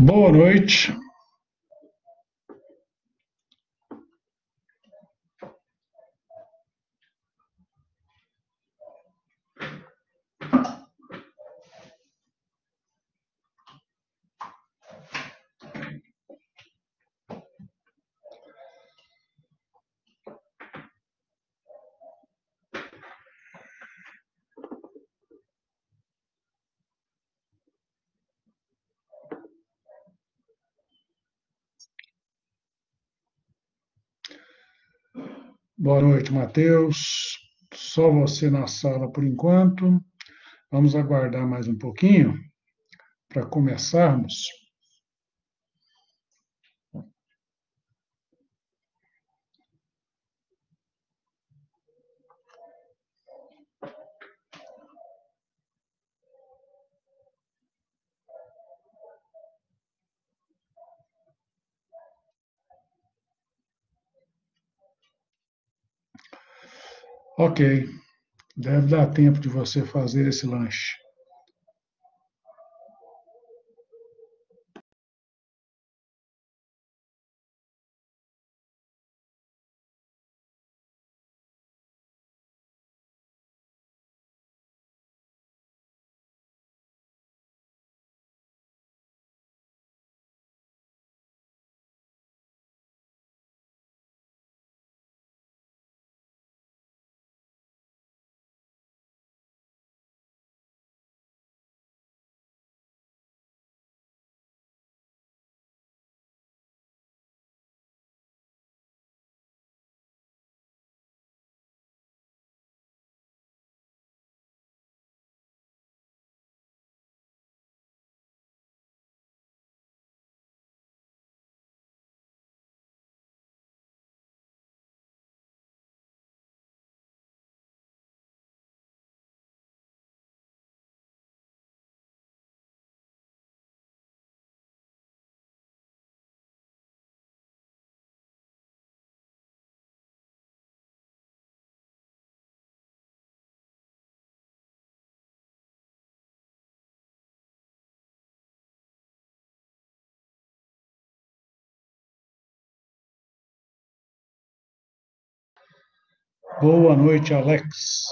Boa noite. Boa noite, Matheus. Só você na sala por enquanto. Vamos aguardar mais um pouquinho para começarmos. Ok, deve dar tempo de você fazer esse lanche. Boa noite, Alex.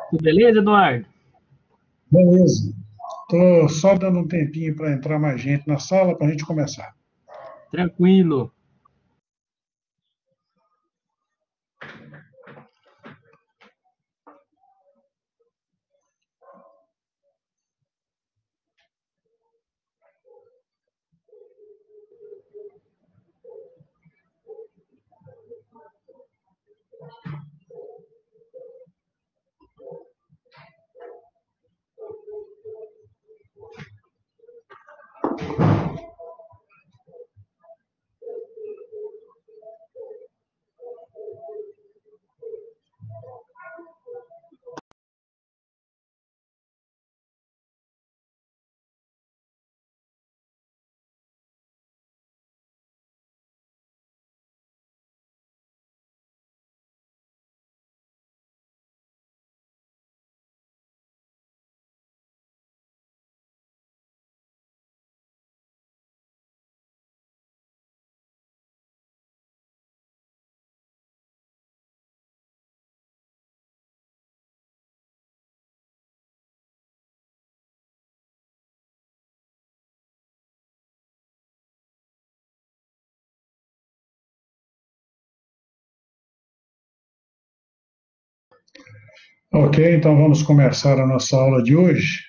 Tudo beleza, Eduardo? Beleza. Estou só dando um tempinho para entrar mais gente na sala para a gente começar. Tranquilo. Ok, então vamos começar a nossa aula de hoje,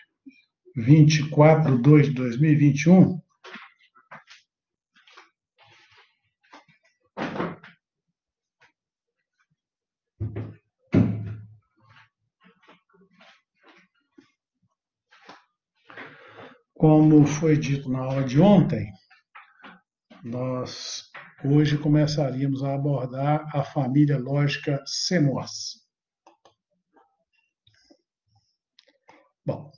24/2/2021. Como foi dito na aula de ontem, nós hoje começaríamos a abordar a família lógica CMOS. Bom,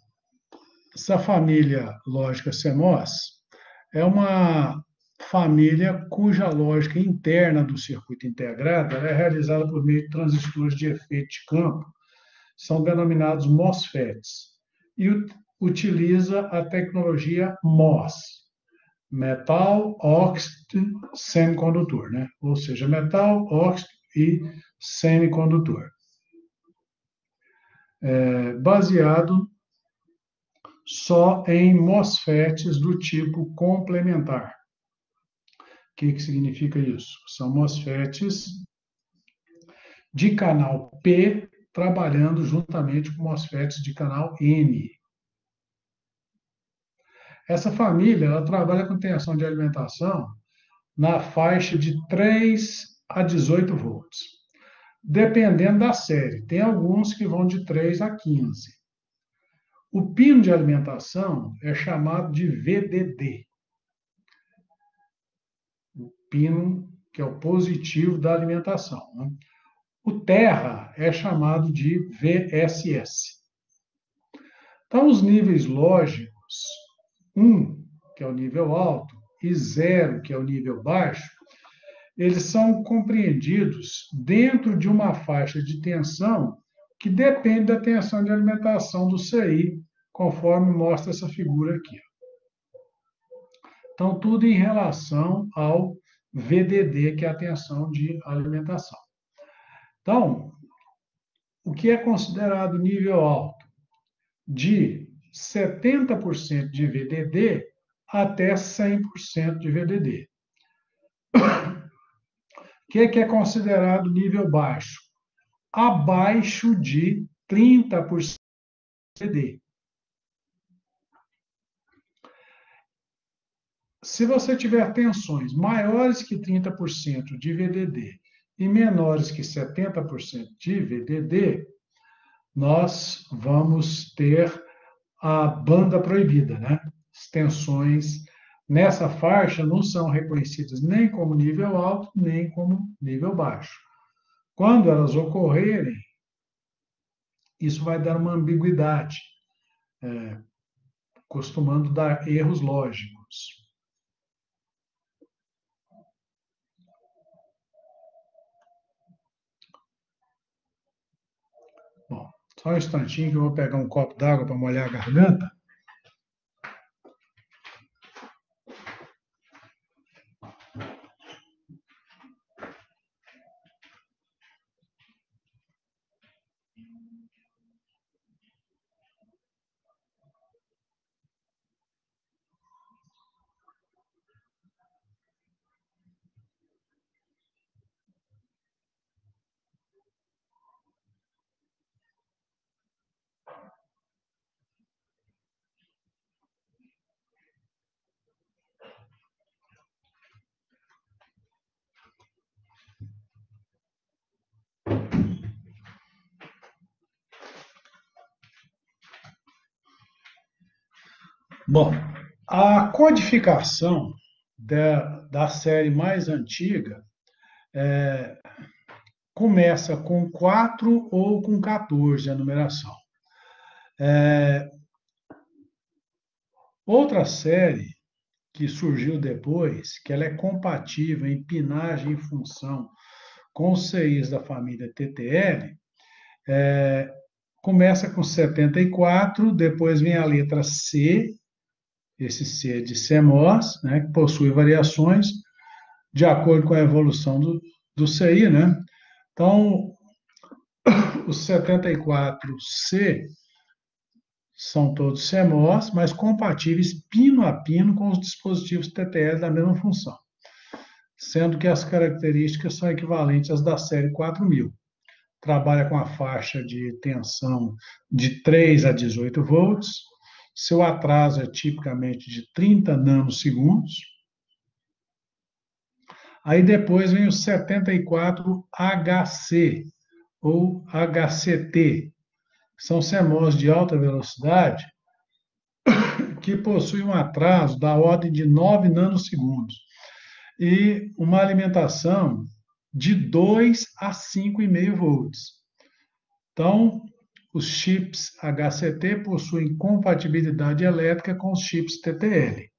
essa família lógica CMOS é uma família cuja lógica interna do circuito integrado é realizada por meio de transistores de efeito de campo, são denominados MOSFETs. E utiliza a tecnologia MOS, Metal Oxide Semicondutor, né? Ou seja, metal, óxido e semicondutor. Baseado só em MOSFETs do tipo complementar. O que significa isso? São MOSFETs de canal P trabalhando juntamente com MOSFETs de canal N. Essa família ela trabalha com tensão de alimentação na faixa de 3 a 18 volts, dependendo da série. Tem alguns que vão de 3 a 15. O pino de alimentação é chamado de VDD. O pino que é o positivo da alimentação, né? O terra é chamado de VSS. Então, os níveis lógicos, 1, que é o nível alto, e 0, que é o nível baixo, eles são compreendidos dentro de uma faixa de tensão que depende da tensão de alimentação do CI, conforme mostra essa figura aqui. Então, tudo em relação ao VDD, que é a tensão de alimentação. Então, o que é considerado nível alto? De 70% de VDD até 100% de VDD. O que é considerado nível baixo? Abaixo de 30% de VDD. Se você tiver tensões maiores que 30% de VDD e menores que 70% de VDD, nós vamos ter a banda proibida, né? As tensões nessa faixa não são reconhecidas nem como nível alto, nem como nível baixo. Quando elas ocorrerem, isso vai dar uma ambiguidade, costumando dar erros lógicos. Bom, só um instantinho que eu vou pegar um copo d'água para molhar a garganta. Bom, a codificação da série mais antiga começa com 4 ou com 14 a numeração. Outra série que surgiu depois, que ela é compatível em pinagem e função com os CIs da família TTL, começa com 74, depois vem a letra C, esse C de CMOS, né, que possui variações de acordo com a evolução do CI, né? Então, os 74C são todos CMOS, mas compatíveis pino a pino com os dispositivos TTL da mesma função, sendo que as características são equivalentes às da série 4000. Trabalha com a faixa de tensão de 3 a 18 volts, seu atraso é tipicamente de 30 nanosegundos. Aí depois vem o 74HC, ou HCT, são CMOS de alta velocidade que possuem um atraso da ordem de 9 nanosegundos e uma alimentação de 2 a 5,5 volts. Então, os chips HCT possuem compatibilidade elétrica com os chips TTL.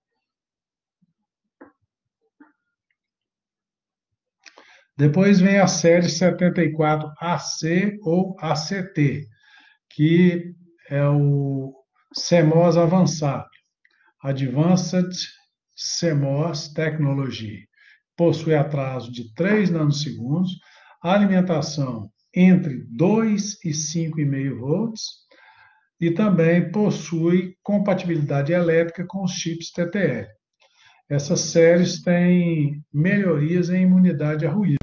Depois vem a série 74AC ou ACT, que é o CMOS avançado, Advanced CMOS Technology, possui atraso de 3 nanosegundos, alimentação entre 2 e 5,5 volts e também possui compatibilidade elétrica com os chips TTL. Essas séries têm melhorias em imunidade a ruído.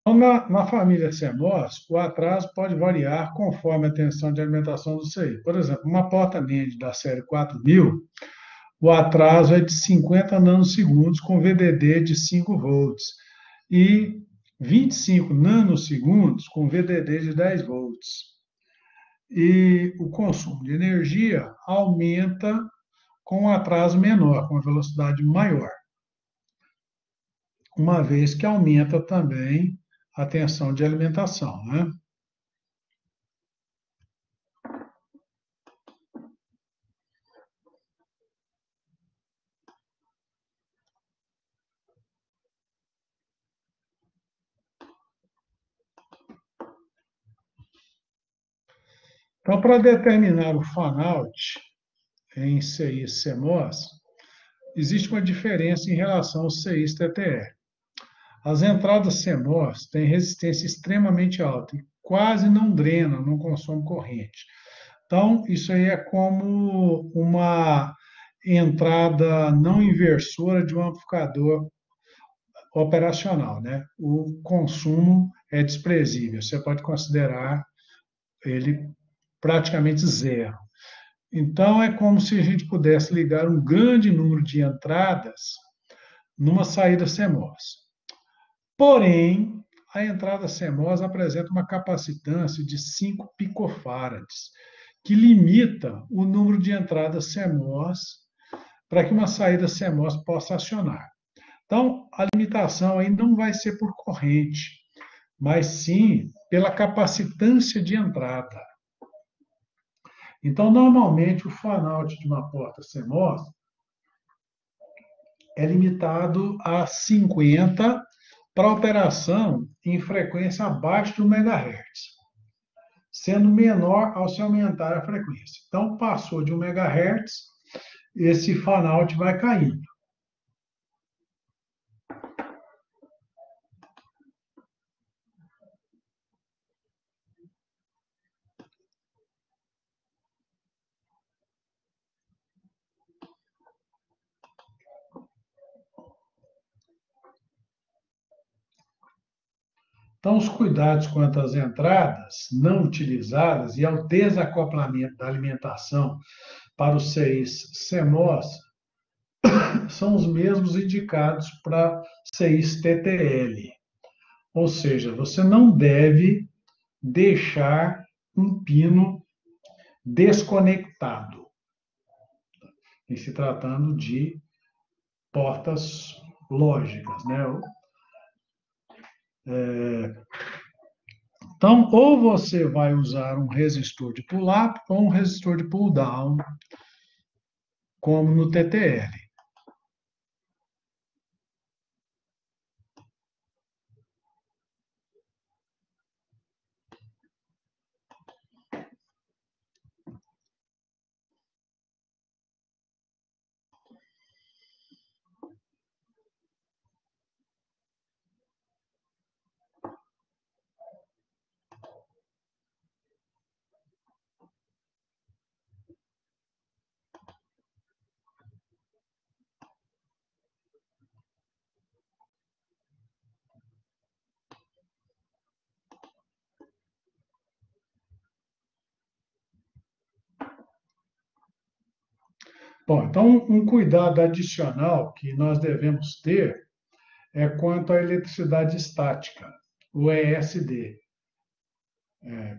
Então, na família CMOS, o atraso pode variar conforme a tensão de alimentação do CI. Por exemplo, uma porta NAND da série 4000, o atraso é de 50 nanosegundos com VDD de 5 volts e 25 nanosegundos com VDD de 10 volts. E o consumo de energia aumenta com um atraso menor, com uma velocidade maior, uma vez que aumenta também a tensão de alimentação, né? Então, para determinar o fan-out em CIs CMOS, existe uma diferença em relação aos CIs TTL. As entradas CMOS têm resistência extremamente alta e quase não drenam, não consomem corrente. Então, isso aí é como uma entrada não inversora de um amplificador operacional, né? O consumo é desprezível, você pode considerar ele praticamente zero. Então, é como se a gente pudesse ligar um grande número de entradas numa saída CMOS. Porém, a entrada CMOS apresenta uma capacitância de 5 picofarads, que limita o número de entradas CMOS para que uma saída CMOS possa acionar. Então, a limitação aí não vai ser por corrente, mas sim pela capacitância de entrada. Então, normalmente, o fan-out de uma porta CMOS é limitado a 50 para operação em frequência abaixo de 1 MHz, sendo menor ao se aumentar a frequência. Então, passou de 1 MHz, esse fan-out vai caindo. Então, os cuidados quanto às entradas não utilizadas e ao desacoplamento da alimentação para os CIs CMOS são os mesmos indicados para CIs TTL. Ou seja, você não deve deixar um pino desconectado, em se tratando de portas lógicas, né? Então, ou você vai usar um resistor de pull-up ou um resistor de pull-down, como no TTL. Bom, então um cuidado adicional que nós devemos ter é quanto à eletricidade estática, o ESD,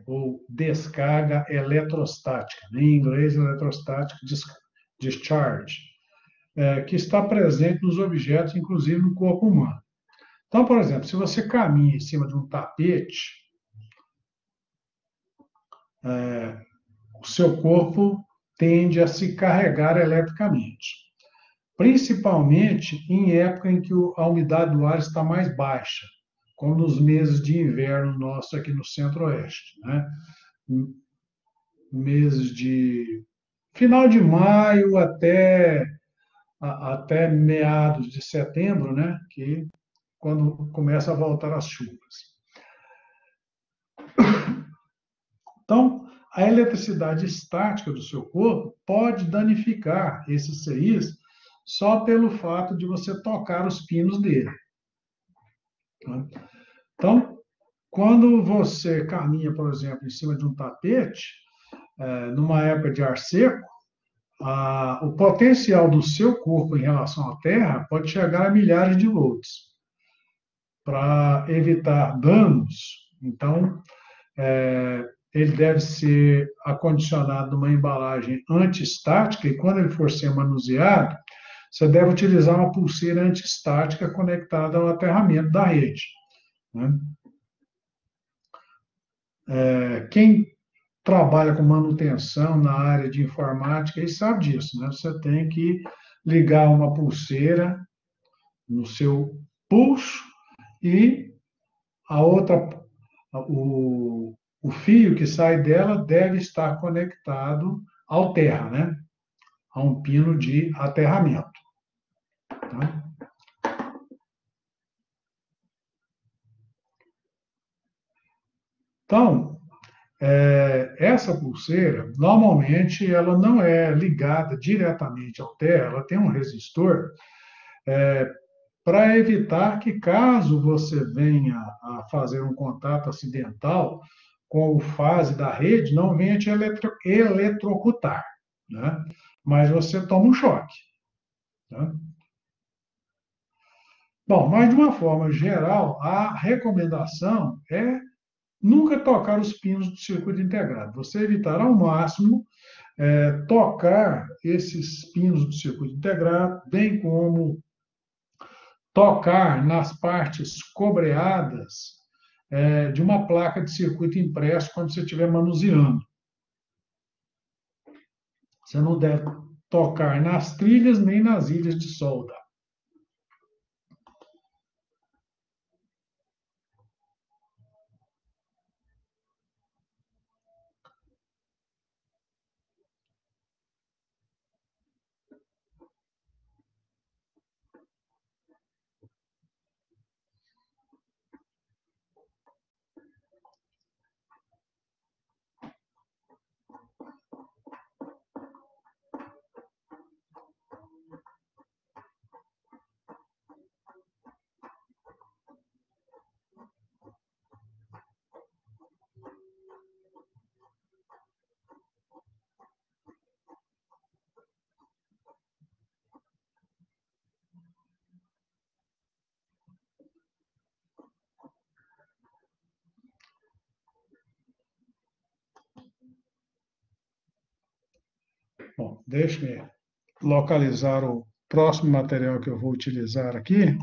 ou descarga eletrostática, em inglês, Electrostatic Discharge, que está presente nos objetos, inclusive no corpo humano. Então, por exemplo, se você caminha em cima de um tapete, o seu corpo tende a se carregar eletricamente, principalmente em época em que a umidade do ar está mais baixa, como nos meses de inverno nosso aqui no Centro-Oeste, né? Meses de final de maio até meados de setembro, né? Que quando começa a voltar as chuvas. Então, a eletricidade estática do seu corpo pode danificar esses CIs só pelo fato de você tocar os pinos dele. Então, quando você caminha, por exemplo, em cima de um tapete, numa época de ar seco, o potencial do seu corpo em relação à Terra pode chegar a milhares de volts. Para evitar danos, então, ele deve ser acondicionado numa embalagem antiestática e quando ele for ser manuseado, você deve utilizar uma pulseira antiestática conectada ao aterramento da rede. Né? Quem trabalha com manutenção na área de informática e sabe disso, né? Você tem que ligar uma pulseira no seu pulso e a outra, o fio que sai dela deve estar conectado ao terra, né? A um pino de aterramento. Tá? Então, essa pulseira, normalmente, ela não é ligada diretamente ao terra, ela tem um resistor para evitar que, caso você venha a fazer um contato acidental com o fase da rede, não venha te eletrocutar, né? Mas você toma um choque. Tá? Bom, mas de uma forma geral, a recomendação é nunca tocar os pinos do circuito integrado. Você evitar ao máximo tocar esses pinos do circuito integrado, bem como tocar nas partes cobreadas de uma placa de circuito impresso quando você estiver manuseando. Você não deve tocar nas trilhas nem nas ilhas de solda. Bom, deixe-me localizar o próximo material que eu vou utilizar aqui.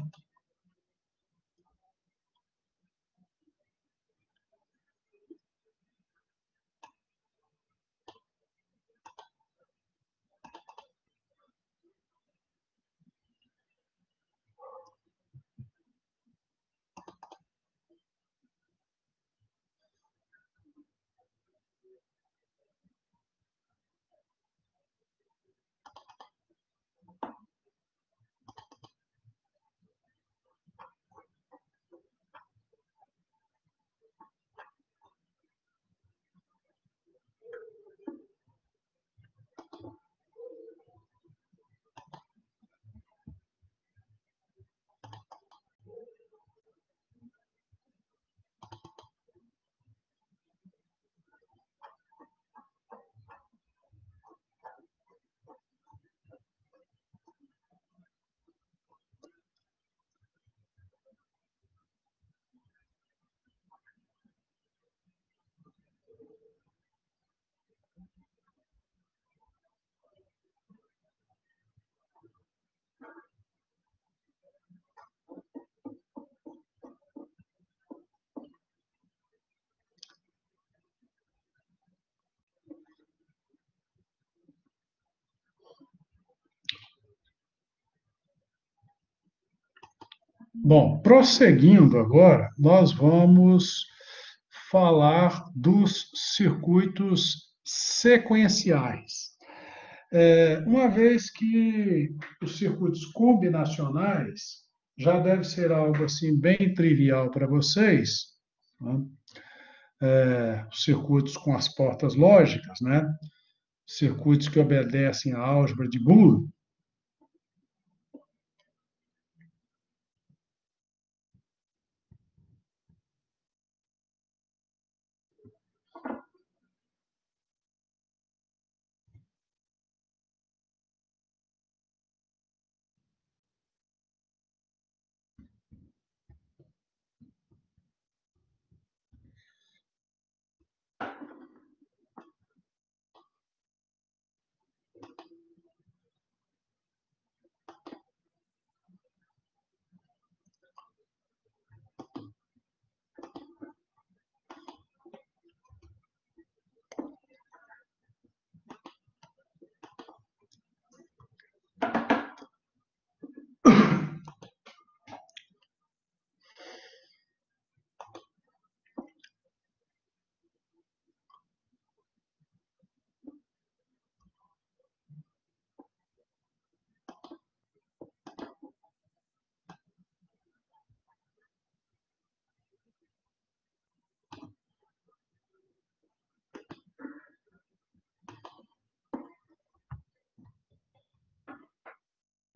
Bom, prosseguindo agora, nós vamos falar dos circuitos sequenciais. Uma vez que os circuitos combinacionais já deve ser algo assim bem trivial para vocês, né? Os circuitos com as portas lógicas, né? Circuitos que obedecem à álgebra de Boole.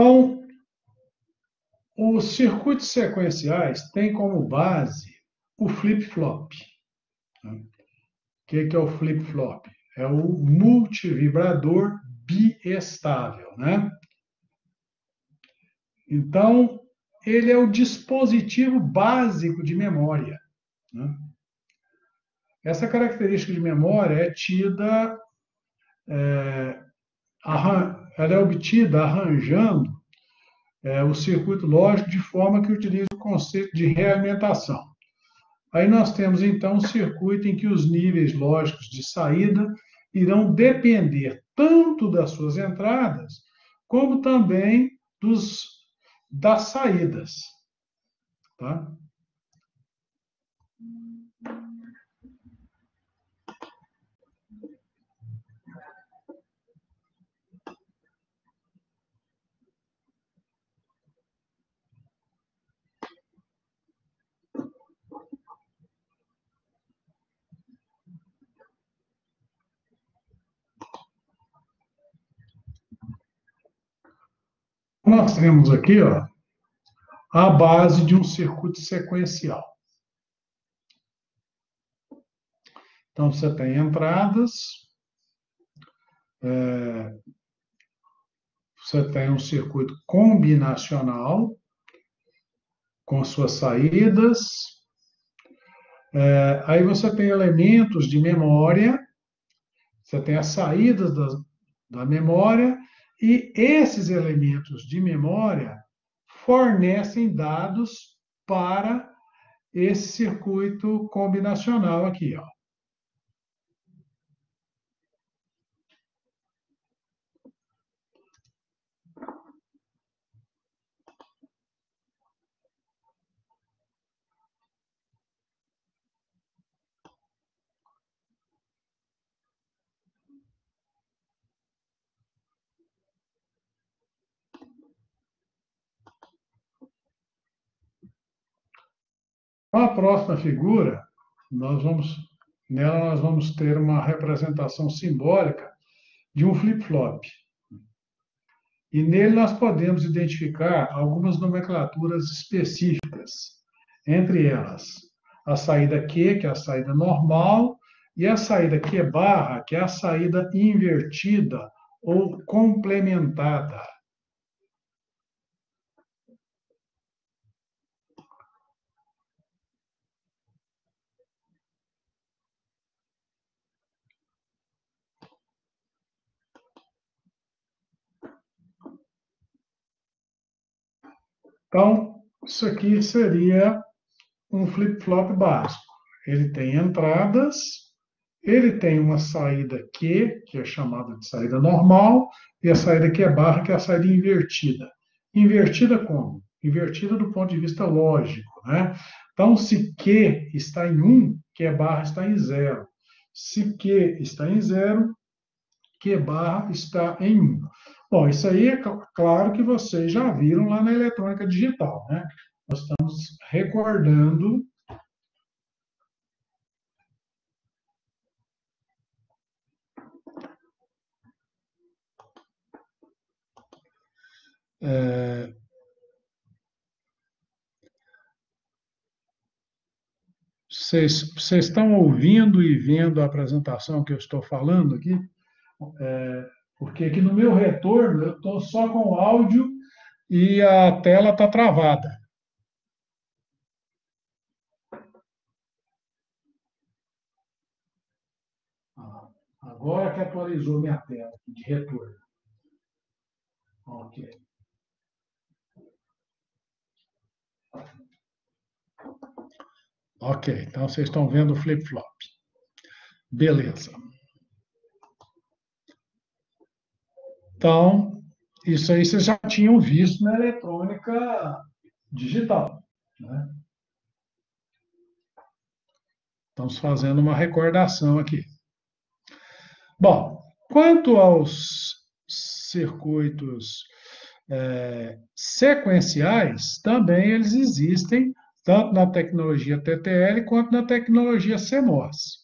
Então, os circuitos sequenciais têm como base o flip-flop. O que é o flip-flop? É o multivibrador biestável, né? Então, ele é o dispositivo básico de memória, né? Essa característica de memória é tida, ela é obtida arranjando o circuito lógico de forma que utiliza o conceito de realimentação. Aí nós temos, então, um circuito em que os níveis lógicos de saída irão depender tanto das suas entradas, como também das saídas. Tá? Nós temos aqui a base de um circuito sequencial. Então, você tem entradas, você tem um circuito combinacional com suas saídas, aí você tem elementos de memória, você tem as saídas da memória, e esses elementos de memória fornecem dados para esse circuito combinacional aqui, ó. A próxima figura, nela nós vamos ter uma representação simbólica de um flip-flop. E nele nós podemos identificar algumas nomenclaturas específicas, entre elas a saída Q, que é a saída normal, e a saída Q barra, que é a saída invertida ou complementada. Então, isso aqui seria um flip-flop básico. Ele tem entradas, ele tem uma saída Q, que é chamada de saída normal, e a saída Q barra, que é a saída invertida. Invertida como? invertida do ponto de vista lógico, né? Então, se Q está em 1, Q barra está em 0. Se Q está em 0, Q barra está em 1. Bom, isso aí é claro que vocês já viram lá na eletrônica digital, né? Nós estamos recordando vocês estão ouvindo e vendo a apresentação que eu estou falando aqui? Porque aqui no meu retorno eu estou só com o áudio e a tela está travada. Agora que atualizou minha tela de retorno. Ok. Ok, então vocês estão vendo o flip-flop. Beleza. Então, isso aí vocês já tinham visto na eletrônica digital, né? Estamos fazendo uma recordação aqui. Bom, quanto aos circuitos sequenciais, também eles existem, tanto na tecnologia TTL quanto na tecnologia CMOS.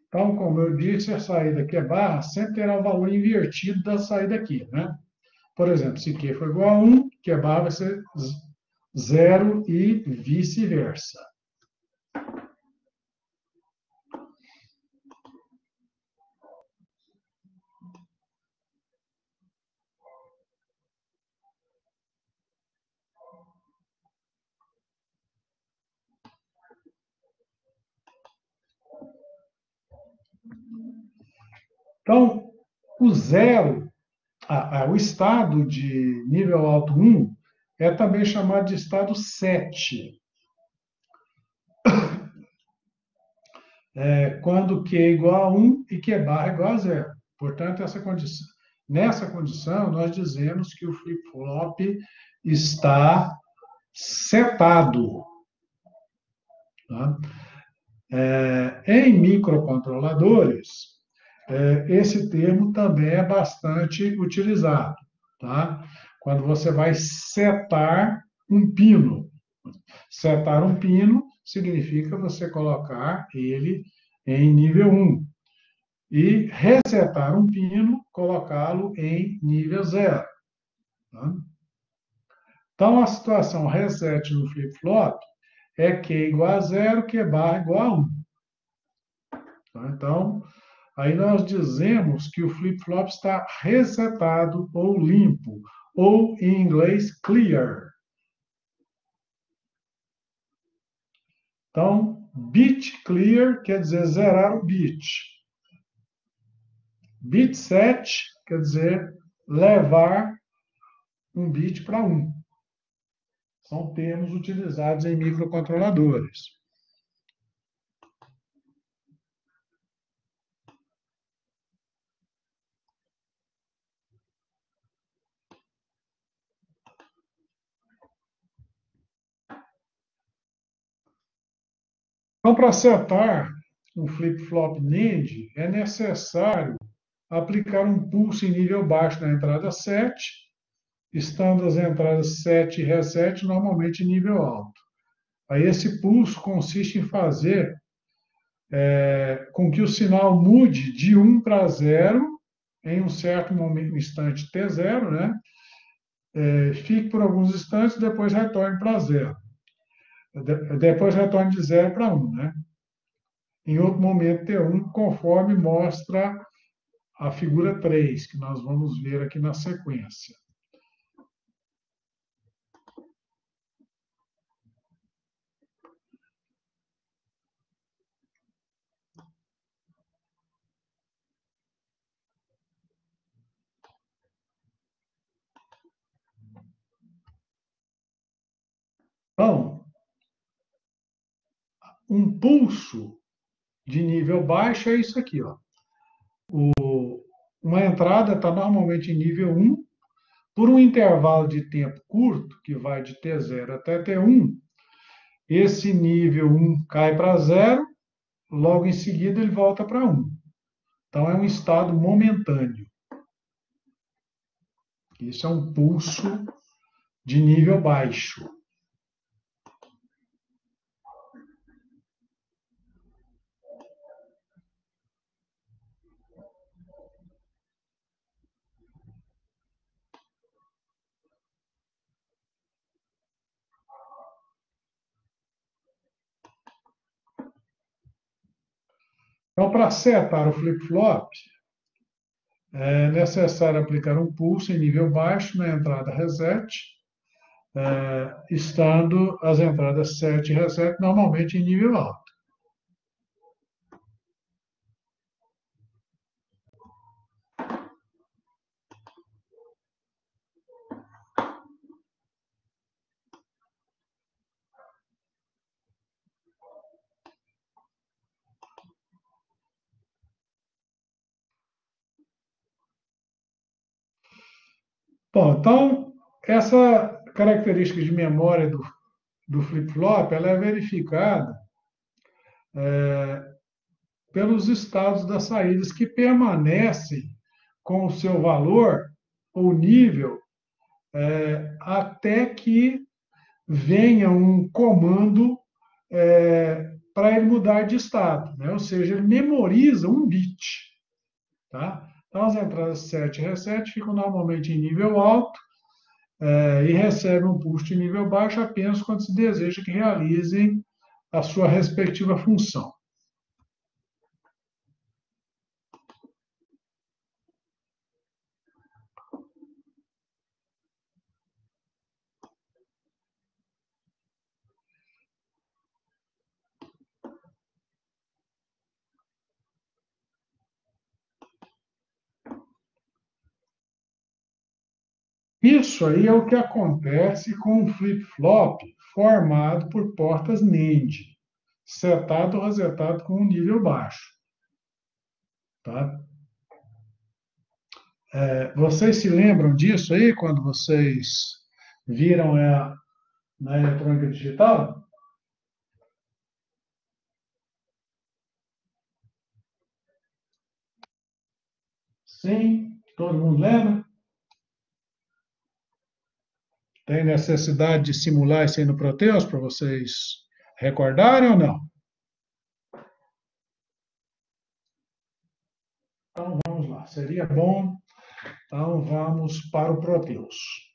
Então, como eu disse, a saída aqui é barra, sempre terá o valor invertido da saída aqui, né? Por exemplo, se Q for igual a 1, Q barra vai ser 0 e vice-versa. Então, o zero, o estado de nível alto 1 é também chamado de estado 7. Quando Q é igual a 1 e Q barra é igual a 0. Portanto, nessa condição, nós dizemos que o flip-flop está setado. Tá? Em microcontroladores, esse termo também é bastante utilizado. Tá? Quando você vai setar um pino. Setar um pino significa você colocar ele em nível 1. E resetar um pino, colocá-lo em nível 0. Tá? Então, a situação reset no flip-flop é Q igual a 0, Q barra igual a 1. Tá? Então, aí nós dizemos que o flip-flop está resetado ou limpo, ou em inglês, clear. Então, bit clear quer dizer zerar o bit. Bit set quer dizer levar um bit para 1. São termos utilizados em microcontroladores. Então, para setar um flip-flop NAND, é necessário aplicar um pulso em nível baixo na entrada 7, estando as entradas 7 e reset normalmente em nível alto. Aí esse pulso consiste em fazer com que o sinal mude de 1 para 0 em um certo momento, instante T0, né? Fique por alguns instantes, depois retorne para 0. Depois retorne de 0 para 1, né? Em outro momento T1, conforme mostra a figura 3, que nós vamos ver aqui na sequência. Então, um pulso de nível baixo é isso aqui, ó. Uma entrada está normalmente em nível 1, por um intervalo de tempo curto, que vai de T0 até T1, esse nível 1 cai para 0, logo em seguida ele volta para 1. Então é um estado momentâneo. Isso é um pulso de nível baixo. Então, para setar o flip-flop, é necessário aplicar um pulso em nível baixo na entrada reset, estando as entradas set e reset normalmente em nível alto. Bom, então, essa característica de memória do flip-flop ela é verificada pelos estados das saídas que permanecem com o seu valor ou nível até que venha um comando para ele mudar de estado, né? Ou seja, ele memoriza um bit. Tá? Então, as entradas 7 e reset ficam normalmente em nível alto e recebem um pulso de nível baixo apenas quando se deseja que realizem a sua respectiva função. Isso aí é o que acontece com um flip-flop formado por portas NAND, setado ou resetado com um nível baixo. Tá? Vocês se lembram disso aí quando vocês viram na eletrônica digital? Sim, todo mundo lembra? Tem necessidade de simular isso aí no Proteus para vocês recordarem ou não? Então vamos lá, seria bom. Então vamos para o Proteus.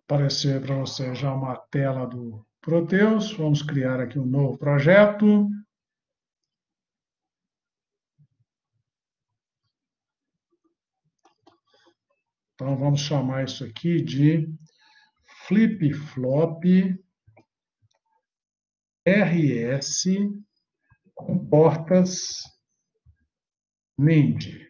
Aparecer para você já uma tela do Proteus. Vamos criar aqui um novo projeto. Então vamos chamar isso aqui de flip-flop RS com portas NAND.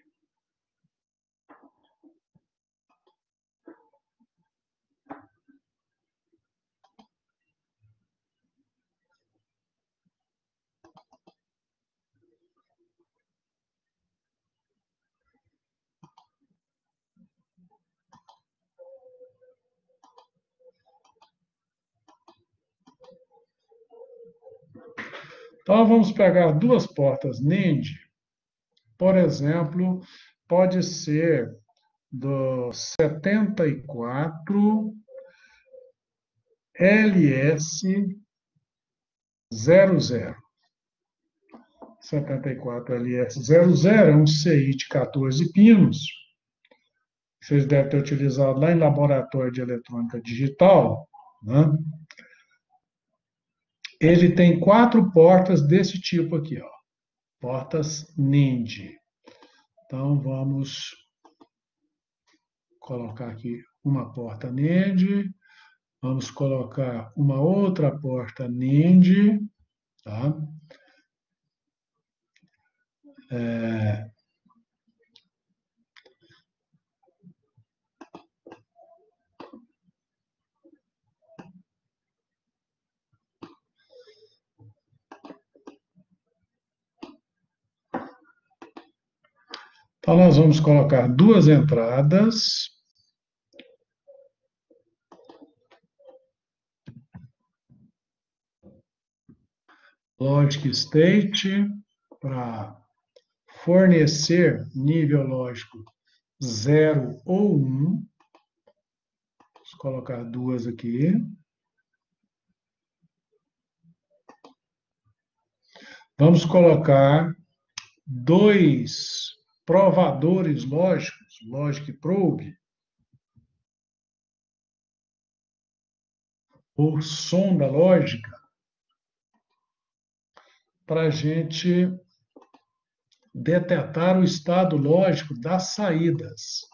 Então, vamos pegar duas portas NIND, por exemplo, pode ser do 74 LS 00. 74 LS 00 é um CI de 14 pinos, que vocês devem ter utilizado lá em laboratório de eletrônica digital, né? Ele tem 4 portas desse tipo aqui, ó, portas NIND. Então, vamos colocar aqui uma porta NIND, vamos colocar uma outra porta NIND, tá? Então, nós vamos colocar duas entradas. Logic State para fornecer nível lógico 0 ou 1. Vamos colocar duas aqui. Vamos colocar dois provadores lógicos, Logic Probe, ou sonda lógica, para a gente detectar o estado lógico das saídas.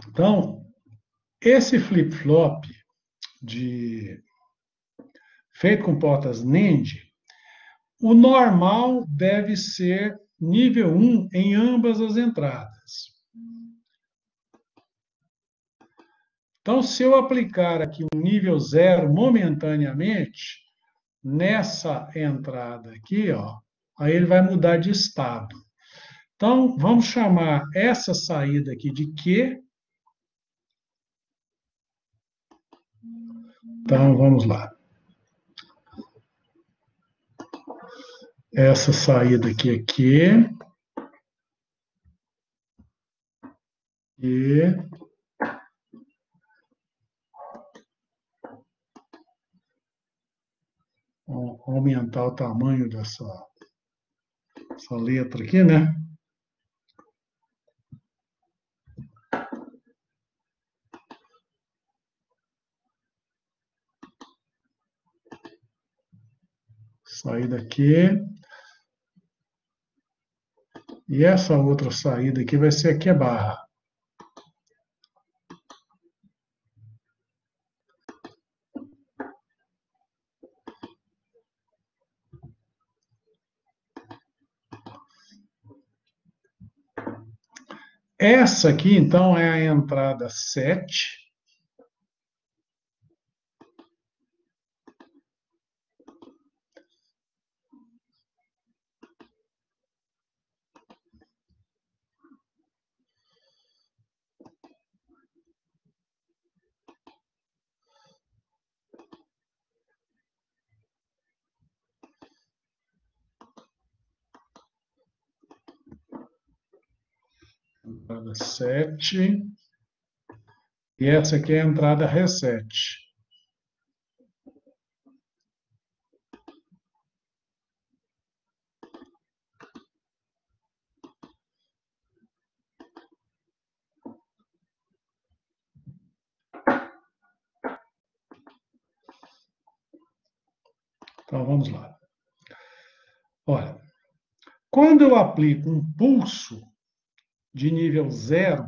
Então, esse flip-flop feito com portas NIND, o normal deve ser nível 1 em ambas as entradas. Então, se eu aplicar aqui um nível 0 momentaneamente, nessa entrada aqui, ó, aí ele vai mudar de estado. Então, vamos chamar essa saída aqui de Q. Então, vamos lá. Essa saída aqui é Q. E vamos aumentar o tamanho dessa letra aqui, né? Saída aqui. E essa outra saída aqui vai ser aqui a barra. Essa aqui, então, é a entrada 7. Entrada 7. E essa aqui é a entrada reset. Então, vamos lá. Olha, quando eu aplico um pulso de nível 0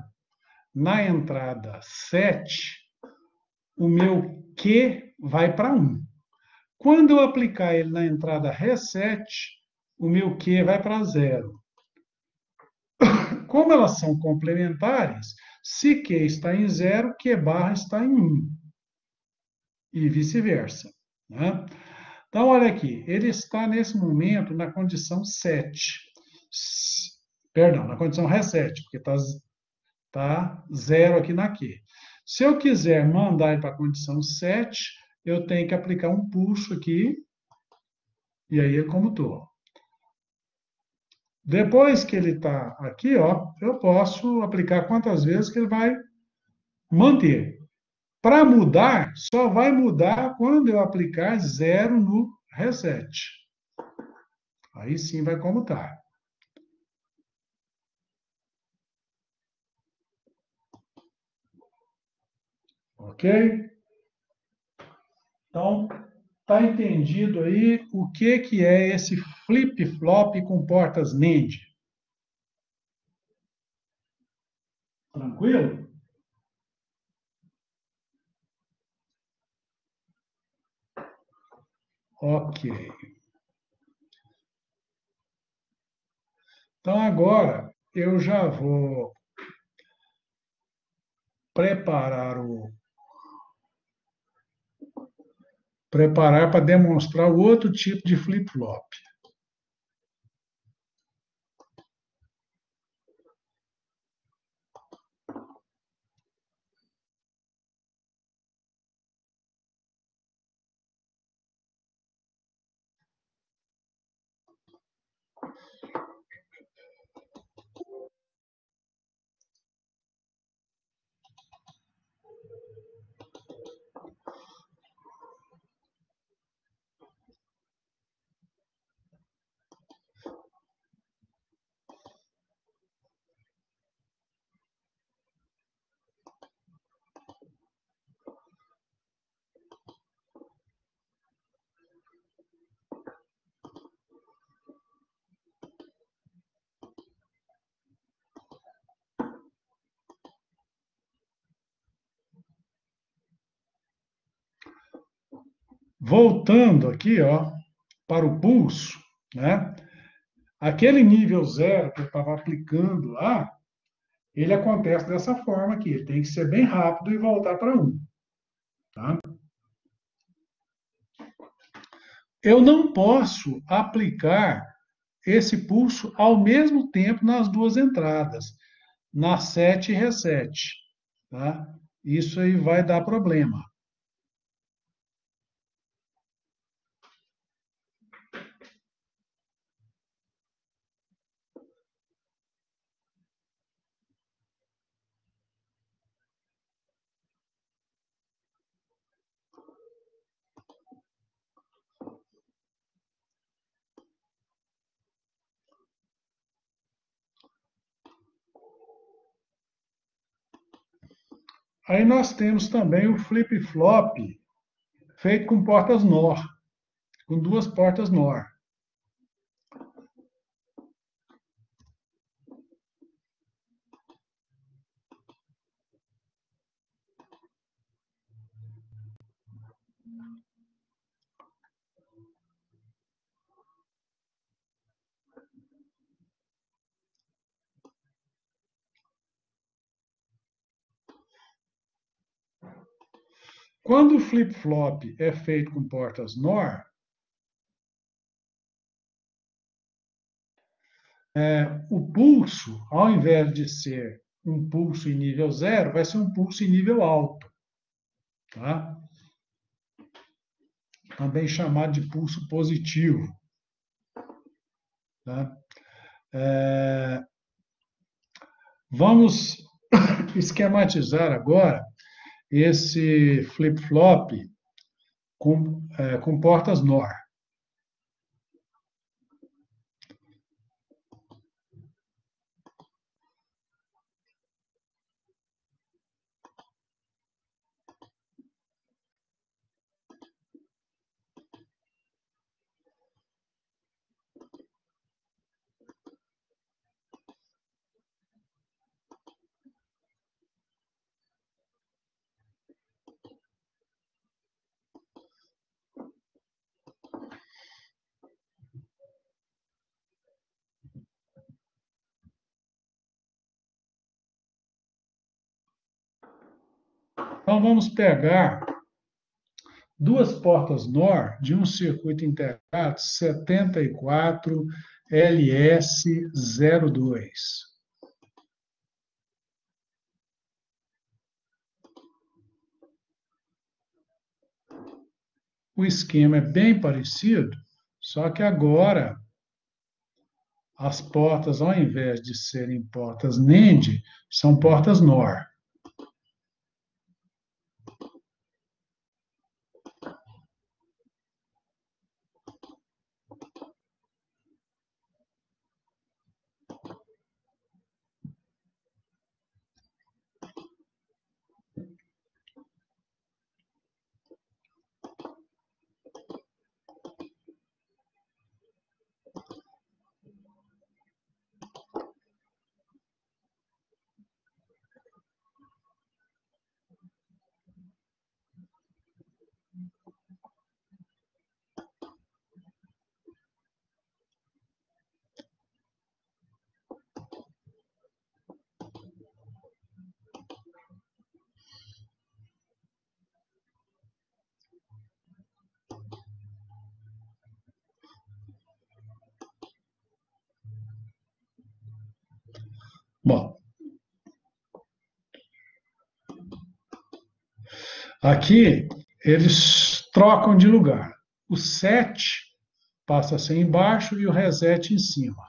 na entrada 7, o meu Q vai para 1. Quando eu aplicar ele na entrada reset, o meu Q vai para 0. Como elas são complementares, se Q está em 0, Q barra está em 1. E vice-versa. Né? Então, olha aqui, ele está nesse momento na condição 7. Perdão, na condição reset, porque está 0 aqui na Q. Se eu quiser mandar ele para a condição 7, eu tenho que aplicar um pulso aqui, e aí ele comutou. Depois que ele está aqui, ó, eu posso aplicar quantas vezes que ele vai manter. Para mudar, só vai mudar quando eu aplicar 0 no reset. Aí sim vai comutar. Ok? Então, tá entendido aí o que é esse flip-flop com portas NAND? Tranquilo? Ok. Então, agora eu já vou preparar para demonstrar o outro tipo de flip-flop. Voltando aqui, ó, para o pulso, né? Aquele nível 0 que eu estava aplicando lá, ele acontece dessa forma aqui. Ele tem que ser bem rápido e voltar para 1. Tá? Eu não posso aplicar esse pulso ao mesmo tempo nas duas entradas, na 7 e reset. Tá? Isso aí vai dar problema. Aí nós temos também o flip-flop feito com portas NOR, com duas portas NOR. Quando o flip-flop é feito com portas NOR, o pulso, ao invés de ser um pulso em nível 0, vai ser um pulso em nível alto. Tá? Também chamado de pulso positivo. Tá? Vamos esquematizar agora esse flip-flop com portas NOR. Então, vamos pegar duas portas NOR de um circuito integrado 74LS02. O esquema é bem parecido, só que agora as portas, ao invés de serem portas NAND, são portas NOR. Bom, aqui eles trocam de lugar. O set passa a ser embaixo e o reset em cima.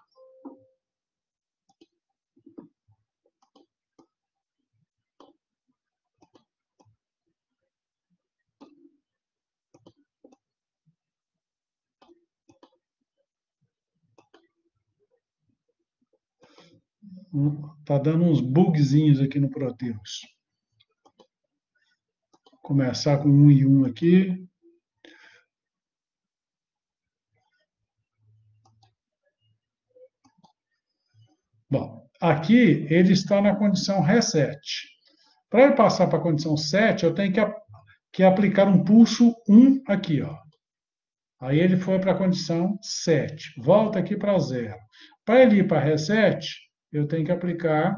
Está dando uns bugzinhos aqui no Proteus. Vou começar com 1 e 1 aqui. Bom, aqui ele está na condição reset. Para ele passar para a condição 7, eu tenho que aplicar um pulso 1 aqui, ó. Aí ele foi para a condição 7. Volta aqui para 0. Para ele ir para reset, eu tenho que aplicar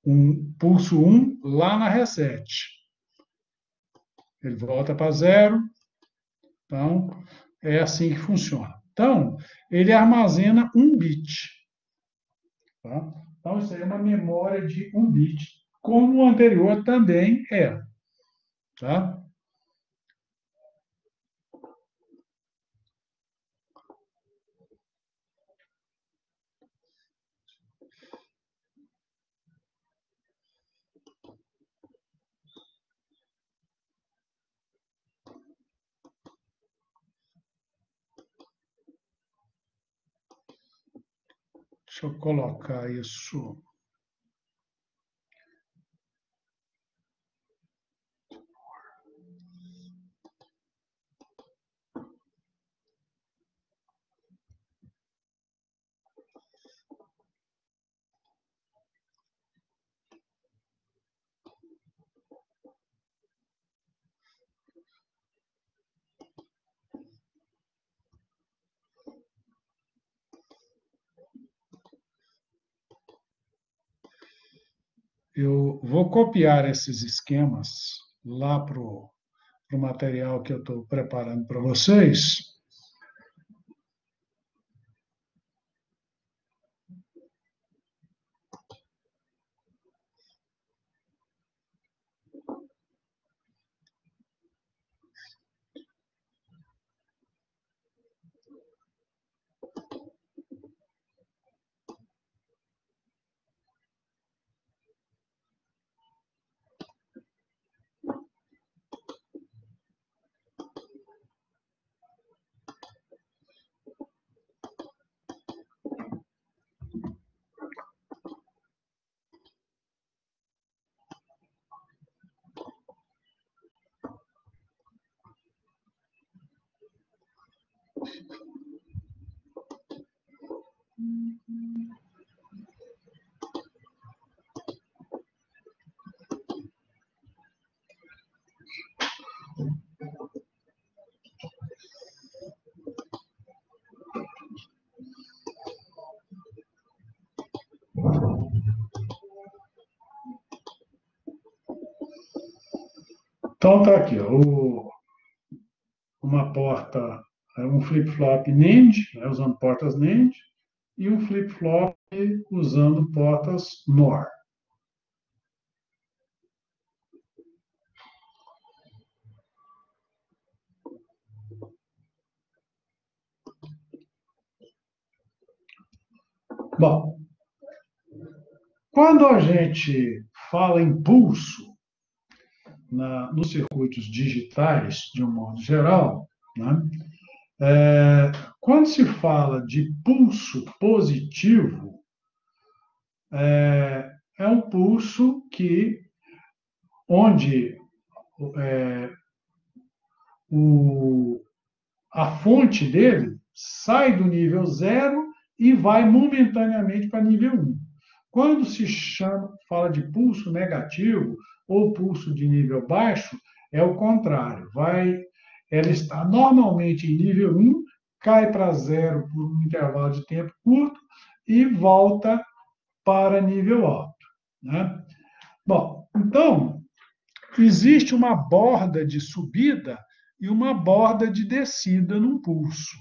um pulso 1 lá na reset. Ele volta para 0. Então, é assim que funciona. Então, ele armazena 1 bit. Tá? Então, isso aí é uma memória de 1 bit, como o anterior também é. Tá? Deixa eu colocar isso. Eu vou copiar esses esquemas lá para o material que eu estou preparando para vocês. Então tá aqui, ó, uma porta, um flip-flop NAND, né, usando portas NAND, e um flip-flop usando portas NOR. Bom, quando a gente fala em pulso nos circuitos digitais, de um modo geral, né, quando se fala de pulso positivo, é um pulso onde o, a fonte dele sai do nível 0 e vai momentaneamente para nível 1. Quando se fala de pulso negativo ou pulso de nível baixo, é o contrário. Ela está normalmente em nível 1, cai para 0 por um intervalo de tempo curto e volta para nível alto. Né? Bom, então, existe uma borda de subida e uma borda de descida num pulso.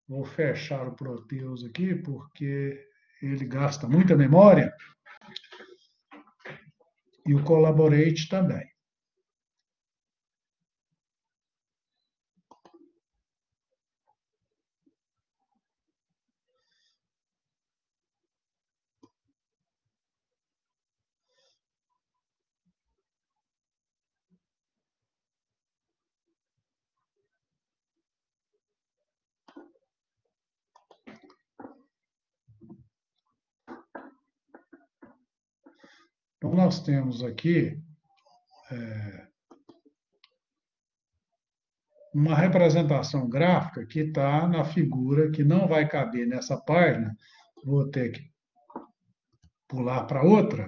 Vou fechar o Proteus aqui, porque ele gasta muita memória, e o Collaborate também. Então, nós temos aqui uma representação gráfica que está na figura, que não vai caber nessa página, vou ter que pular para outra.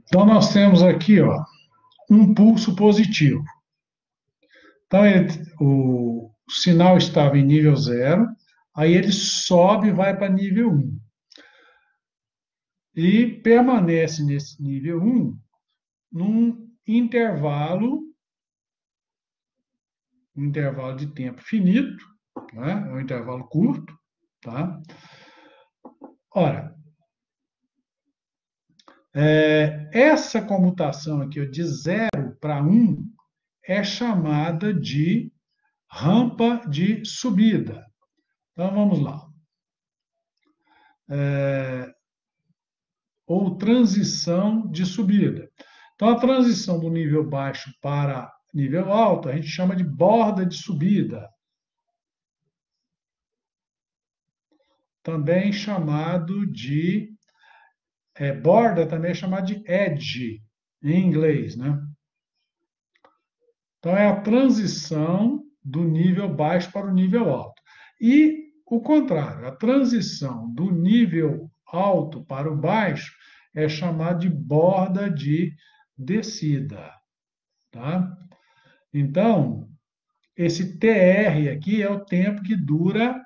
Então, nós temos aqui, ó, um pulso positivo. Então, o sinal estava em nível 0, aí ele sobe e vai para nível 1. E permanece nesse nível 1 num intervalo de tempo finito, né? É um intervalo curto. Tá? Ora, essa comutação aqui, ó, de 0 para 1 é chamada de rampa de subida. Então, vamos lá. Ou transição de subida. Então, a transição do nível baixo para nível alto, a gente chama de borda de subida. Também chamado de... borda também é chamado de edge, em inglês, né? Então, é a transição do nível baixo para o nível alto. E o contrário, a transição do nível alto para o baixo é chamada de borda de descida. Tá? Então, esse TR aqui é o tempo que dura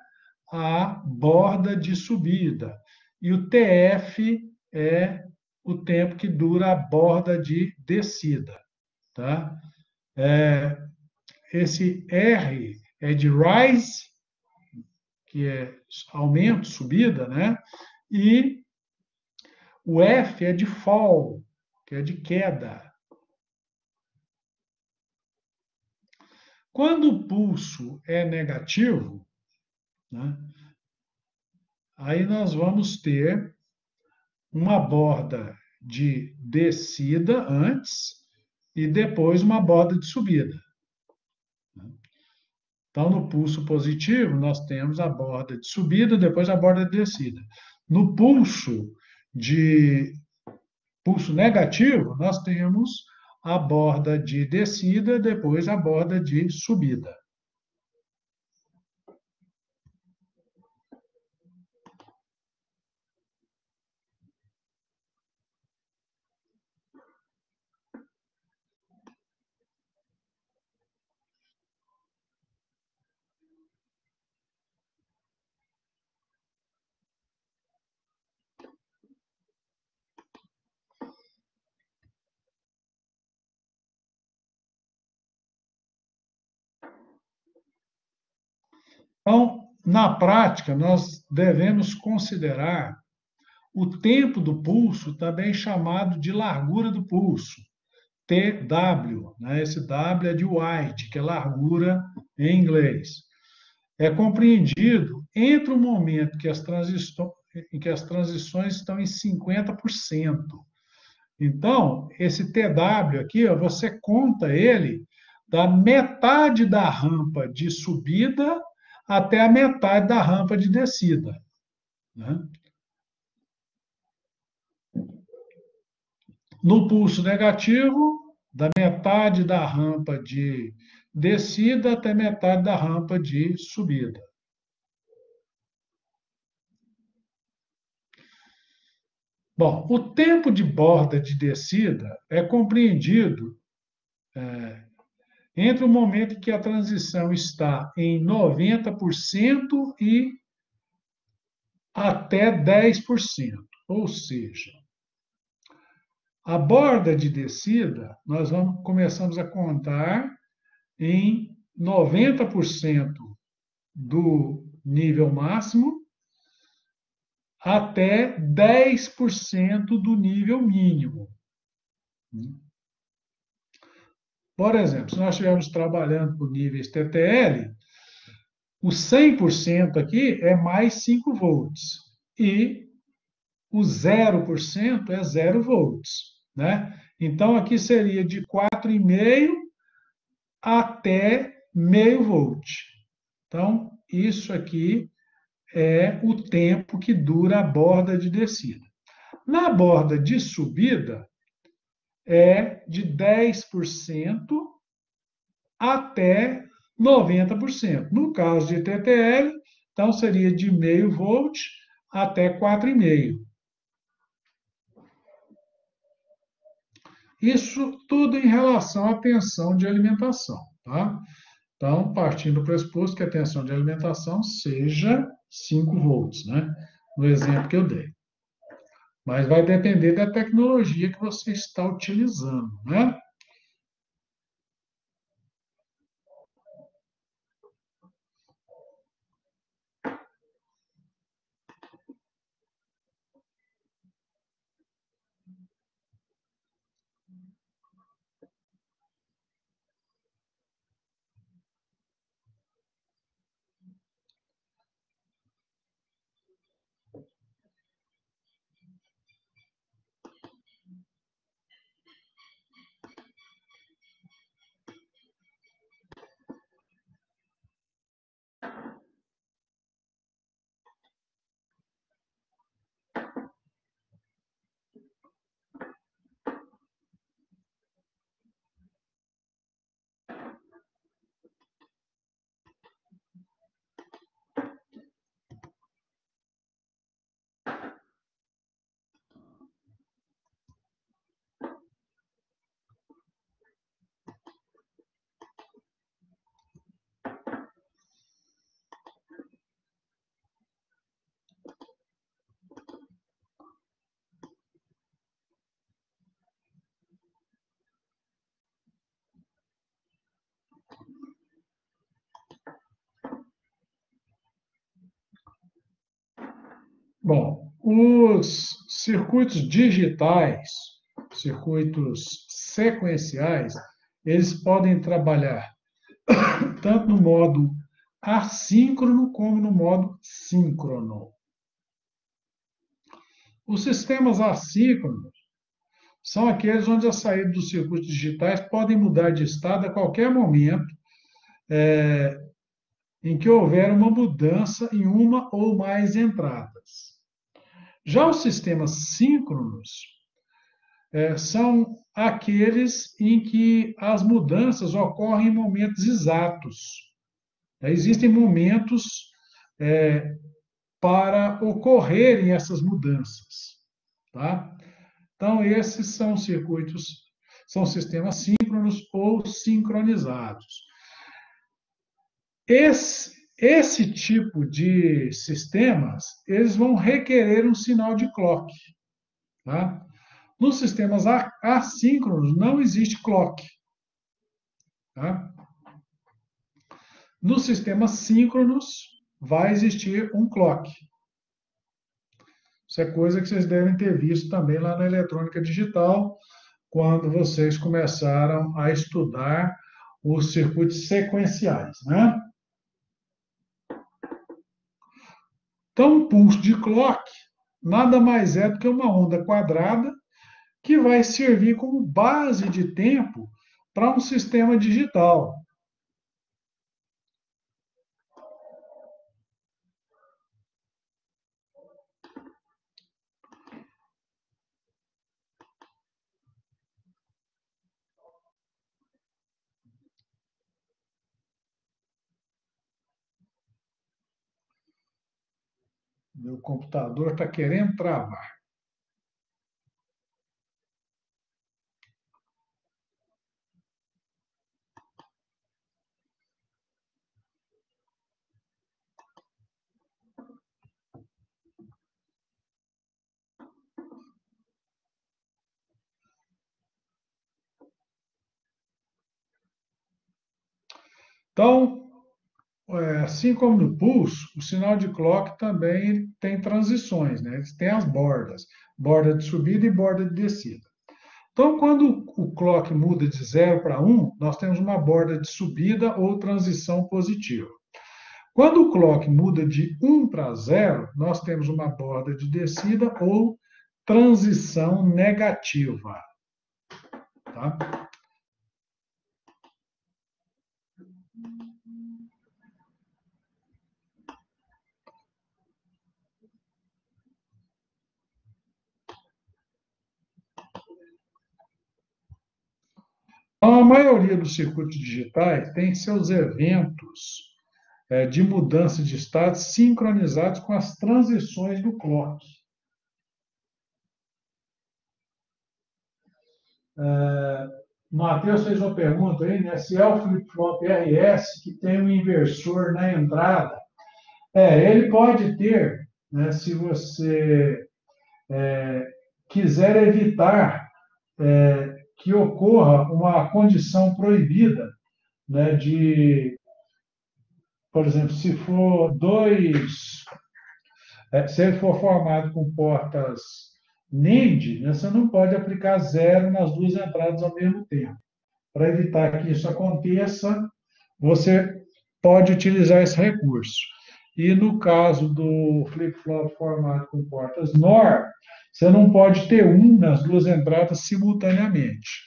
a borda de subida. E o TF é o tempo que dura a borda de descida. Tá? Esse R é de rise, que é aumento, subida, né? E o F é de fall, que é de queda. Quando o pulso é negativo, né, aí nós vamos ter uma borda de descida antes e depois uma borda de subida. Então, no pulso positivo, nós temos a borda de subida, depois a borda de descida. No pulso negativo, nós temos a borda de descida, depois a borda de subida. Então, na prática, nós devemos considerar o tempo do pulso, também chamado de largura do pulso, TW, né? Esse W é de White, que é largura em inglês. É compreendido entre o momento em que as transições estão em 50%. Então, esse TW aqui, ó, você conta ele da metade da rampa de subida até a metade da rampa de descida, né? No pulso negativo, da metade da rampa de descida até metade da rampa de subida. Bom, o tempo de borda de descida é compreendido entre o momento em que a transição está em 90% e até 10%. Ou seja, a borda de descida, começamos a contar em 90% do nível máximo até 10% do nível mínimo. Por exemplo, se nós estivermos trabalhando por níveis TTL, o 100% aqui é mais 5 volts e o 0% é 0 volts, né? Então, aqui seria de 4,5 até meio volt. Então, isso aqui é o tempo que dura a borda de descida. Na borda de subida, é de 10% até 90%. No caso de TTL, então seria de meio volt até 4,5. Isso tudo em relação à tensão de alimentação, tá? Então, partindo do pressuposto que a tensão de alimentação seja 5 volts, né? No exemplo que eu dei. Mas vai depender da tecnologia que você está utilizando, né? Bom, os circuitos digitais, circuitos sequenciais, eles podem trabalhar tanto no modo assíncrono como no modo síncrono. Os sistemas assíncronos são aqueles onde as saídas dos circuitos digitais podem mudar de estado a qualquer momento em que houver uma mudança em uma ou mais entradas. Já os sistemas síncronos são aqueles em que as mudanças ocorrem em momentos exatos. Existem momentos para ocorrerem essas mudanças. Tá? Então, esses são circuitos, são sistemas síncronos ou sincronizados. Esse tipo de sistemas, eles vão requerer um sinal de clock. Tá? Nos sistemas assíncronos não existe clock. Tá? Nos sistemas síncronos vai existir um clock. Isso é coisa que vocês devem ter visto também lá na eletrônica digital, quando vocês começaram a estudar os circuitos sequenciais, né? Então, um pulso de clock nada mais é do que uma onda quadrada que vai servir como base de tempo para um sistema digital. Meu computador está querendo travar. Então, assim como no pulso, o sinal de clock também tem transições, né? Eles têm as bordas, borda de subida e borda de descida. Então, quando o clock muda de 0 para 1, nós temos uma borda de subida ou transição positiva. Quando o clock muda de 1 para 0, nós temos uma borda de descida ou transição negativa. Tá? Então, a maioria dos circuitos digitais tem seus eventos de mudança de estado sincronizados com as transições do clock. Matheus fez uma pergunta aí, né? Se é o flip-flop RS que tem um inversor na entrada. Ele pode ter, né, se você quiser evitar que ocorra uma condição proibida, né, de, por exemplo, se for se ele for formado com portas NAND, né, você não pode aplicar zero nas duas entradas ao mesmo tempo. Para evitar que isso aconteça, você pode utilizar esse recurso. E no caso do flip-flop formado com portas NOR, você não pode ter um nas duas entradas simultaneamente.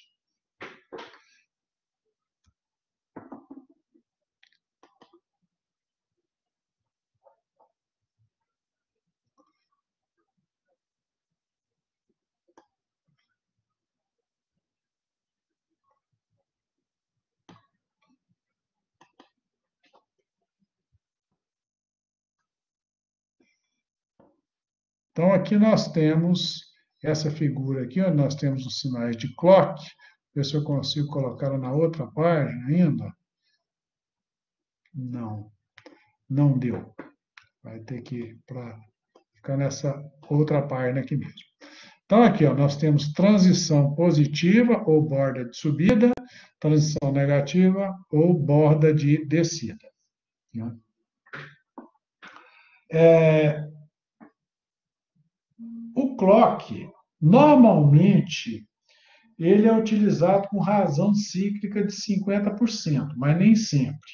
Então, aqui nós temos essa figura aqui, onde nós temos os sinais de clock. Ver se eu consigo colocá-la na outra página ainda. Não, não deu. Vai ter que ficar nessa outra página aqui mesmo. Então, aqui, ó, nós temos transição positiva ou borda de subida, transição negativa ou borda de descida. Né? O clock, normalmente, ele é utilizado com razão cíclica de 50%, mas nem sempre.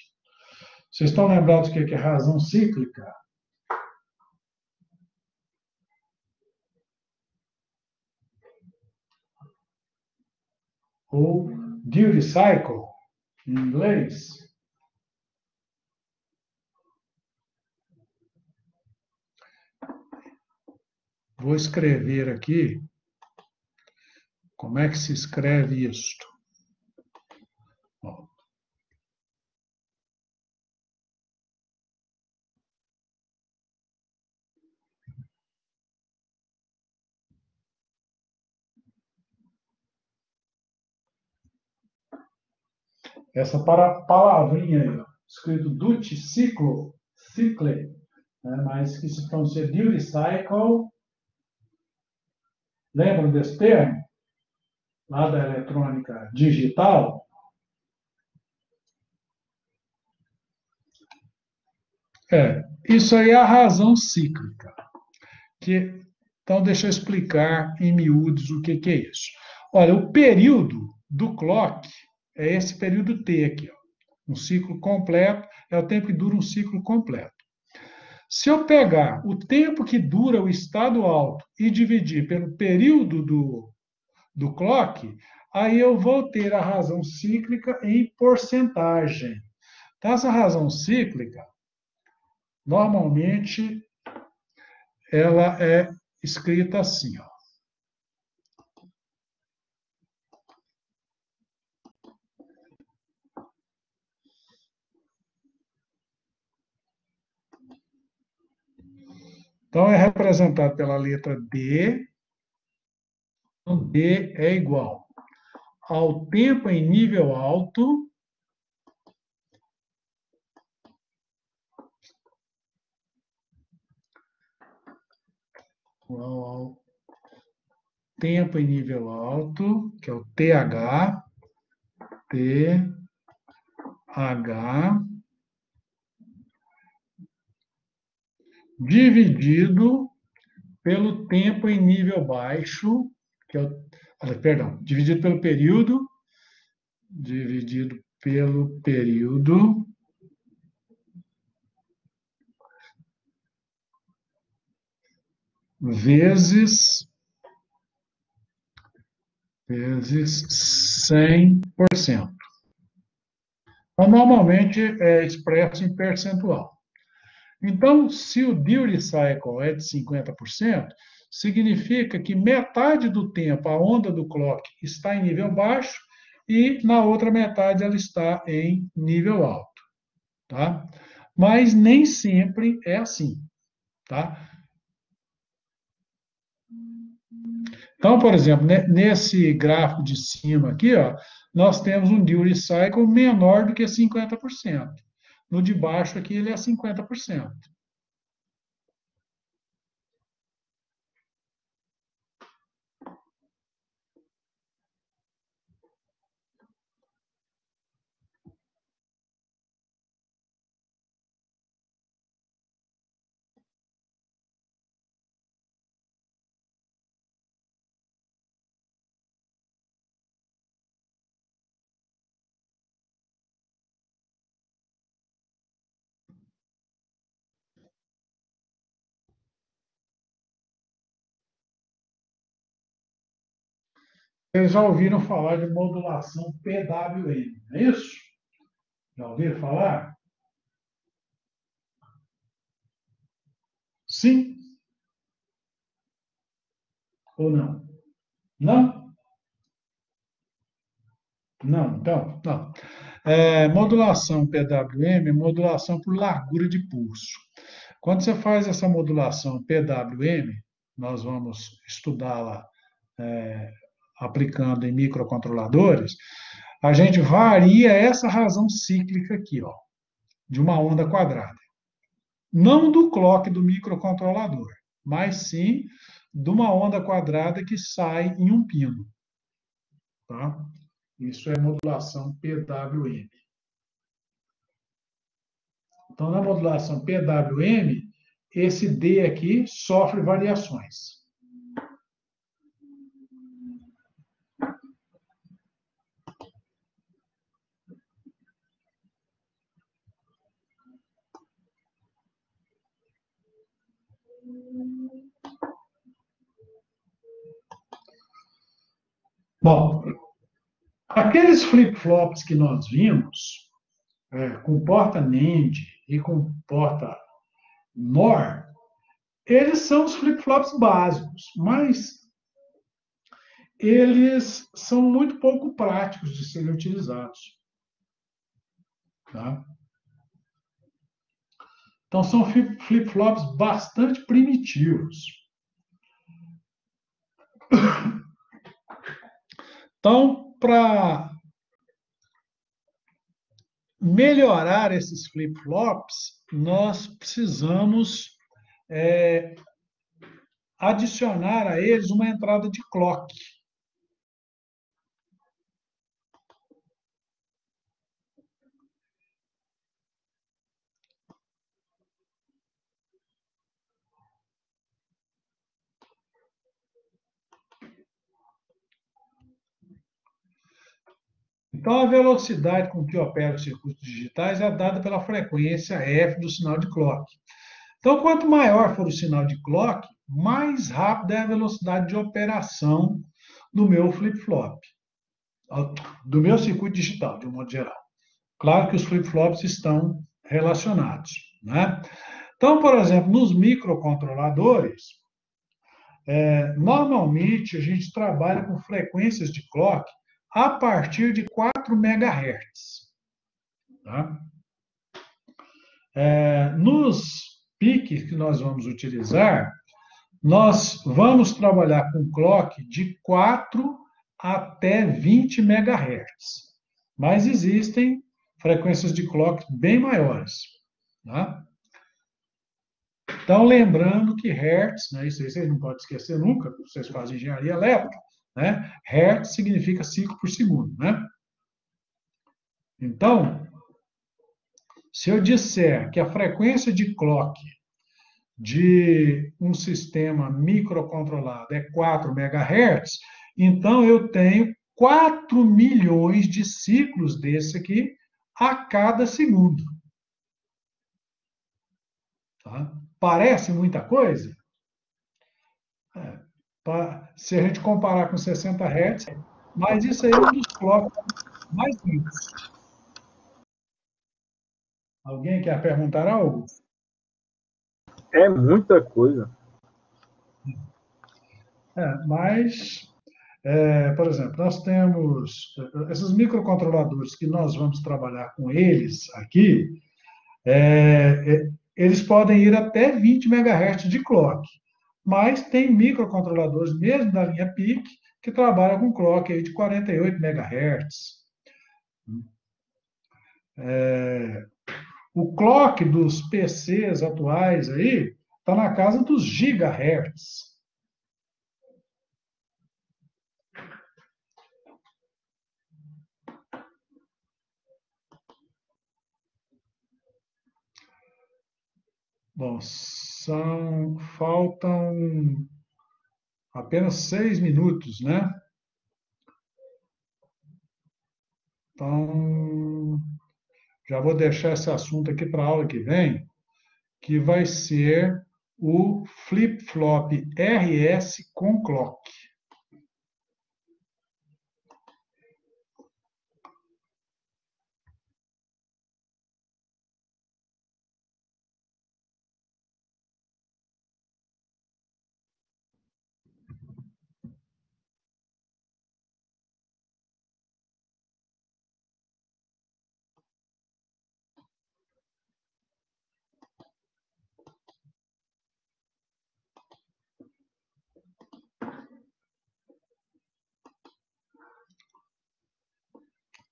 Vocês estão lembrados do que é razão cíclica? ou duty cycle, em inglês. Vou escrever aqui como é que se escreve isto. Ó. Essa palavrinha aí, ó, escrito duty cycle, né, mas que se pronuncia duty cycle. Lembram desse termo? Lá da eletrônica digital? Isso aí é a razão cíclica. Então, deixa eu explicar em miúdos o que é isso. Olha, o período do clock é esse período T aqui, ó. Um ciclo completo é o tempo que dura um ciclo completo. Se eu pegar o tempo que dura o estado alto e dividir pelo período do clock, aí eu vou ter a razão cíclica em porcentagem. Então, essa razão cíclica, normalmente, ela é escrita assim, ó. Então, é representado pela letra D. Então, D é igual ao tempo em nível alto ao tempo em nível alto, que é o TH, dividido pelo tempo em nível baixo, que é perdão, dividido pelo período, vezes 100%. Então, normalmente é expresso em percentual. Então, se o duty cycle é de 50%, significa que metade do tempo a onda do clock está em nível baixo e na outra metade ela está em nível alto, tá? Mas nem sempre é assim, tá? Então, por exemplo, nesse gráfico de cima aqui, ó, nós temos um duty cycle menor do que 50%. No de baixo aqui ele é 50%. Vocês já ouviram falar de modulação PWM, não é isso? Já ouviram falar? Sim ou não? Não? Não, então, não. Modulação PWM é modulação por largura de pulso. Quando você faz essa modulação PWM, nós vamos estudá-la aplicando em microcontroladores, a gente varia essa razão cíclica aqui, ó, de uma onda quadrada. Não do clock do microcontrolador, mas sim de uma onda quadrada que sai em um pino. Tá? Isso é modulação PWM. Então, na modulação PWM, esse D aqui sofre variações. Bom, Aqueles flip-flops que nós vimos, com porta NAND e com porta NOR, eles são os flip-flops básicos, mas eles são muito pouco práticos de serem utilizados. Tá? Então, são flip-flops bastante primitivos. Então, para melhorar esses flip-flops, nós precisamos adicionar a eles uma entrada de clock. Então, a velocidade com que opera os circuitos digitais é dada pela frequência f do sinal de clock. Então, quanto maior for o sinal de clock, mais rápida é a velocidade de operação do meu flip-flop, do meu circuito digital, de um modo geral. Claro que os flip-flops estão relacionados, né? Então, por exemplo, nos microcontroladores, normalmente a gente trabalha com frequências de clock a partir de 4 MHz. Tá? Nos piques que nós vamos utilizar, nós vamos trabalhar com clock de 4 até 20 MHz. Mas existem frequências de clock bem maiores. Tá? Então, lembrando que Hertz, né, isso aí vocês não podem esquecer nunca, vocês fazem engenharia elétrica, né? Hertz significa ciclo por segundo, né? Então, se eu disser que a frequência de clock de um sistema microcontrolado é 4 MHz, então eu tenho 4 milhões de ciclos desse aqui a cada segundo. Tá? Parece muita coisa? Se a gente comparar com 60 Hz, mas isso aí é um dos clocks mais lentos. Alguém quer perguntar algo? É muita coisa. Mas, por exemplo, nós temos esses microcontroladores que nós vamos trabalhar com eles aqui, eles podem ir até 20 MHz de clock, mas tem microcontroladores, mesmo da linha PIC, que trabalham com clock aí de 48 MHz. O clock dos PCs atuais aí está na casa dos gigahertz. Bom, faltam apenas 6 minutos, né? Então, já vou deixar esse assunto aqui para a aula que vem, que vai ser o flip-flop RS com clock.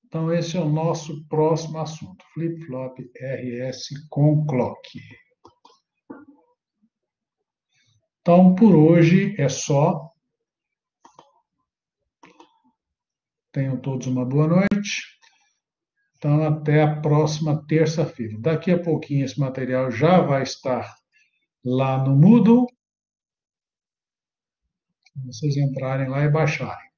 Então, esse é o nosso próximo assunto, flip-flop RS com clock. Então, por hoje é só. Tenham todos uma boa noite. Então, até a próxima terça-feira. Daqui a pouquinho esse material já vai estar lá no Moodle. Vocês entrarem lá e baixarem.